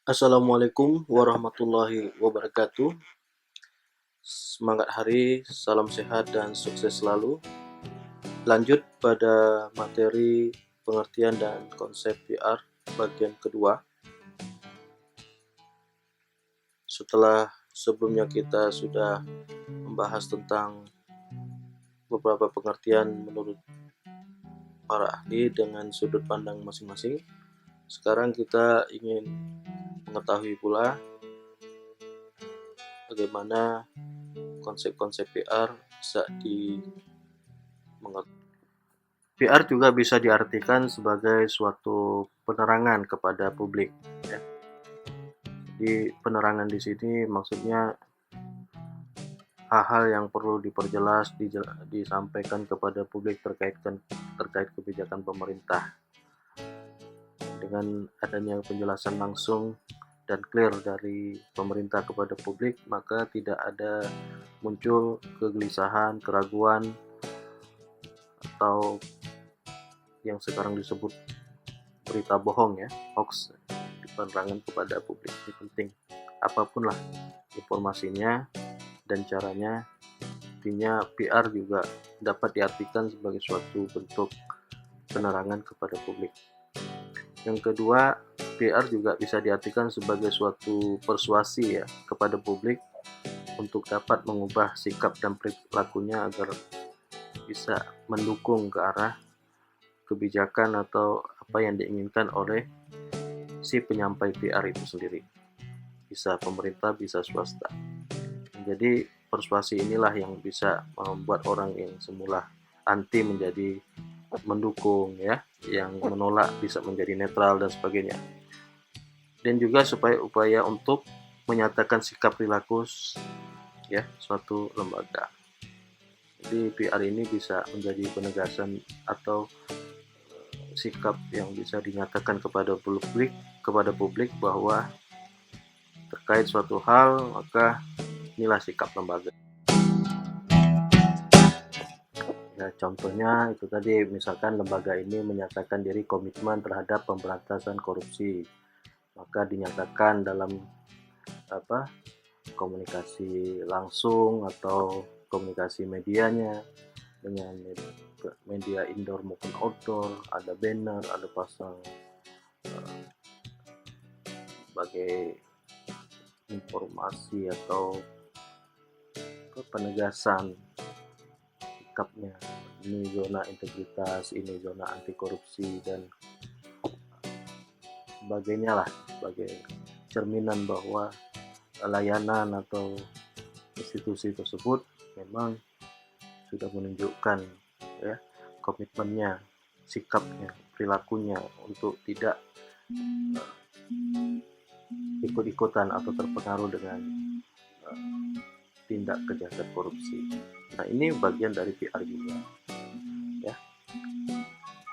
Assalamualaikum warahmatullahi wabarakatuh. Semangat hari, salam sehat dan sukses selalu. Lanjut pada materi pengertian dan konsep PR bagian kedua. Setelah sebelumnya kita sudah membahas tentang beberapa pengertian menurut para ahli dengan sudut pandang masing-masing, sekarang kita ingin mengetahui pula bagaimana konsep-konsep PR bisa dimengerti. PR juga bisa diartikan sebagai suatu penerangan kepada publik. Ya. Jadi penerangan di sini maksudnya hal-hal yang perlu diperjelas, disampaikan kepada publik terkait kebijakan pemerintah. Dengan adanya penjelasan langsung dan clear dari pemerintah kepada publik, maka tidak ada muncul kegelisahan, keraguan, atau yang sekarang disebut berita bohong ya, hoax, penerangan kepada publik. Ini penting, apapun lah informasinya dan caranya. Artinya PR juga dapat diartikan sebagai suatu bentuk penerangan kepada publik. Yang kedua, PR juga bisa diartikan sebagai suatu persuasi ya kepada publik untuk dapat mengubah sikap dan perilakunya agar bisa mendukung ke arah kebijakan atau apa yang diinginkan oleh si penyampai PR itu sendiri. Bisa pemerintah, bisa swasta. Jadi persuasi inilah yang bisa membuat orang yang semula anti menjadi mendukung ya, yang menolak bisa menjadi netral dan sebagainya. Dan juga supaya upaya untuk menyatakan sikap perilaku ya suatu lembaga. Jadi PR ini bisa menjadi penegasan atau sikap yang bisa dinyatakan kepada publik bahwa terkait suatu hal, maka inilah sikap lembaga. Ya, contohnya itu tadi, misalkan lembaga ini menyatakan diri komitmen terhadap pemberantasan korupsi, maka dinyatakan dalam komunikasi langsung atau komunikasi medianya dengan media indoor maupun outdoor, ada banner, ada pasang sebagai informasi atau penegasan sikapnya. Ini zona integritas, ini zona anti korupsi dan sebagainya lah, sebagai cerminan bahwa layanan atau institusi tersebut memang sudah menunjukkan ya komitmennya, sikapnya, perilakunya untuk tidak ikut-ikutan atau terpengaruh dengan tindak kejahatan korupsi. Nah, ini bagian dari PR juga ya.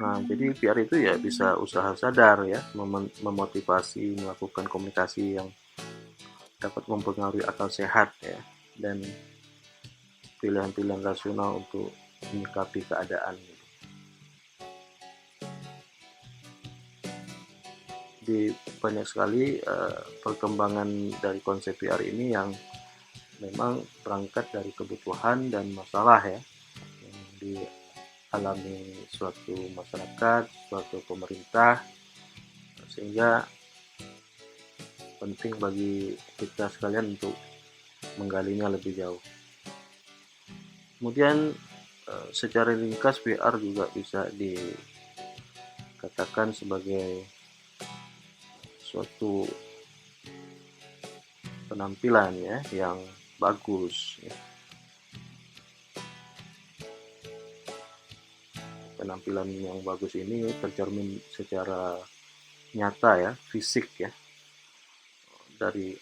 Nah, jadi PR itu ya bisa usaha sadar ya, memotivasi, melakukan komunikasi yang dapat mempengaruhi akal sehat ya, dan pilihan-pilihan rasional untuk menyikapi keadaan. Di banyak sekali perkembangan dari konsep PR ini yang memang berangkat dari kebutuhan dan masalah ya yang dialami suatu masyarakat, suatu pemerintah, sehingga penting bagi kita sekalian untuk menggalinya lebih jauh. Kemudian secara ringkas PR juga bisa dikatakan sebagai suatu penampilan ya yang bagus ya. Penampilan yang bagus ini tercermin secara nyata ya, fisik ya, dari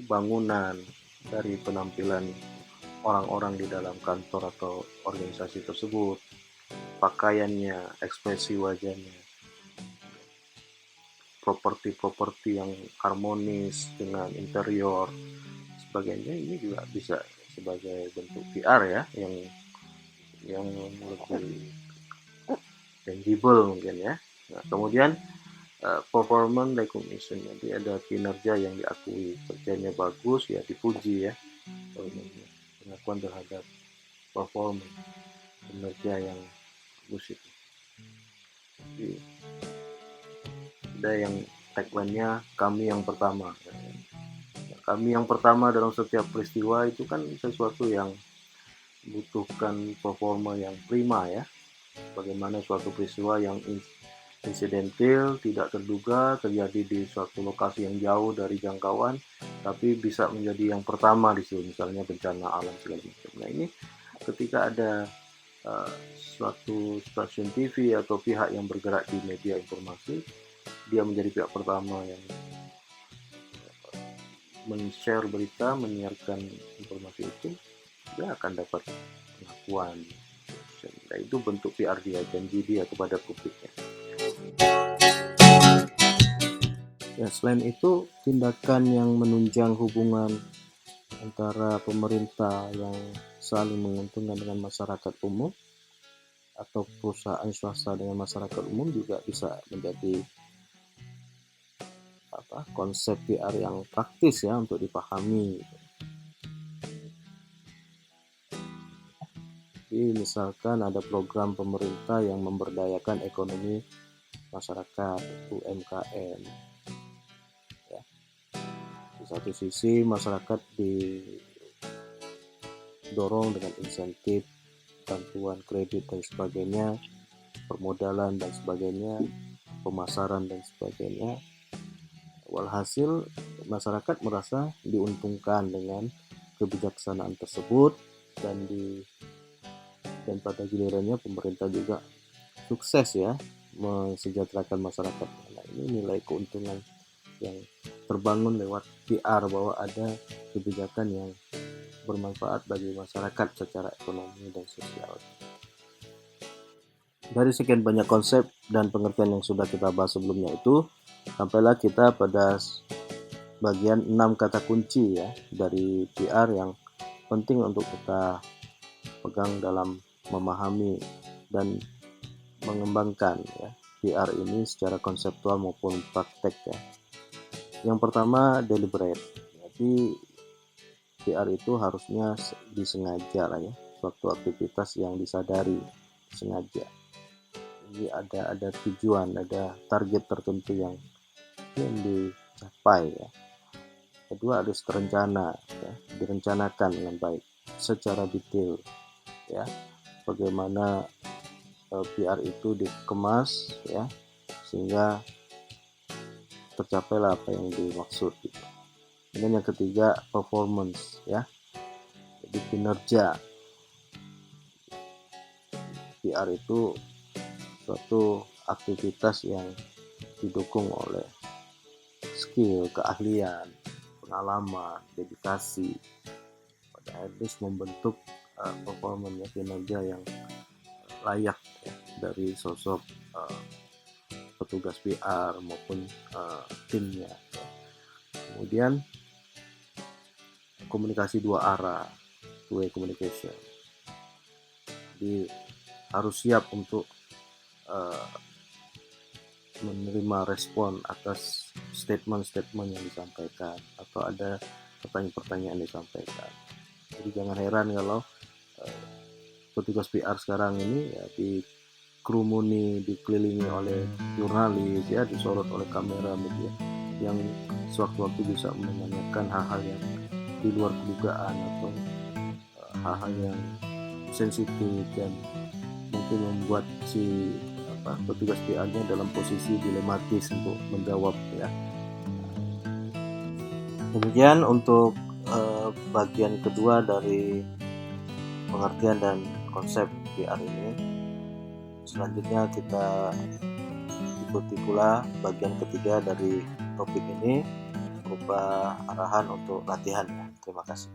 bangunan, dari penampilan orang-orang di dalam kantor atau organisasi tersebut, pakaiannya, ekspresi wajahnya, properti-properti yang harmonis dengan interior sebagainya, ini juga bisa sebagai bentuk PR ya yang lebih tangible mungkin ya. Nah, kemudian performance recognition, jadi ada kinerja yang diakui, kerjanya bagus ya dipuji ya, pengakuan terhadap performance, kinerja yang bagus itu. Jadi ada yang tagline-nya kami yang pertama. Kami yang pertama dalam setiap peristiwa itu kan sesuatu yang butuhkan performa yang prima ya. Bagaimana suatu peristiwa yang insidental, tidak terduga, terjadi di suatu lokasi yang jauh dari jangkauan, tapi bisa menjadi yang pertama di situ, misalnya bencana alam segala macam. Nah ini ketika ada suatu stasiun TV atau pihak yang bergerak di media informasi, dia menjadi pihak pertama yang men-share berita, menyiarkan informasi itu, dia akan dapat pengakuan. Nah, itu bentuk PR dia, janji dia kepada publiknya. Ya, selain itu, tindakan yang menunjang hubungan antara pemerintah yang saling menguntungkan dengan masyarakat umum atau perusahaan swasta dengan masyarakat umum juga bisa menjadi konsep PR yang praktis ya untuk dipahami. Jadi misalkan ada program pemerintah yang memberdayakan ekonomi masyarakat, UMKM. Ya. Di satu sisi masyarakat didorong dengan insentif, bantuan kredit dan sebagainya, permodalan dan sebagainya, pemasaran dan sebagainya. Walhasil masyarakat merasa diuntungkan dengan kebijaksanaan tersebut dan pada gilirannya pemerintah juga sukses ya mensejahterakan masyarakat. Nah, ini nilai keuntungan yang terbangun lewat PR bahwa ada kebijakan yang bermanfaat bagi masyarakat secara ekonomi dan sosial. Dari sekian banyak konsep dan pengertian yang sudah kita bahas sebelumnya itu, sampailah kita pada bagian 6 kata kunci ya dari PR yang penting untuk kita pegang dalam memahami dan mengembangkan ya PR ini secara konseptual maupun praktek ya. Yang pertama, deliberate. Jadi PR itu harusnya disengaja lah ya, suatu aktivitas yang disadari, sengaja. Jadi ada tujuan, ada target tertentu yang dicapai ya. Kedua, harus terencana ya, direncanakan dengan baik secara detail ya, bagaimana PR itu dikemas ya sehingga tercapailah apa yang dimaksud gitu. Dan yang ketiga, performance ya, jadi kinerja. PR itu suatu aktivitas yang didukung oleh skill, keahlian, pengalaman, dedikasi, pada akhirnya membentuk performanya, kinerja yang layak ya, dari sosok petugas PR maupun timnya. Kemudian komunikasi dua arah, two-way communication. Jadi harus siap untuk menerima respon atas statement-statement yang disampaikan atau ada pertanyaan-pertanyaan yang disampaikan. Jadi jangan heran kalau petugas PR sekarang ini ya dikerumuni, dikelilingi oleh jurnalis ya, disorot oleh kamera media yang sewaktu-waktu bisa menanyakan hal-hal yang di luar kedugaan atau hal-hal yang sensitif dan mungkin membuat si petugas PR-nya dalam posisi dilematis untuk menjawab ya. Kemudian untuk bagian kedua dari pengertian dan konsep PR ini, selanjutnya kita ikuti pula bagian ketiga dari topik ini berupa arahan untuk latihan. Terima kasih.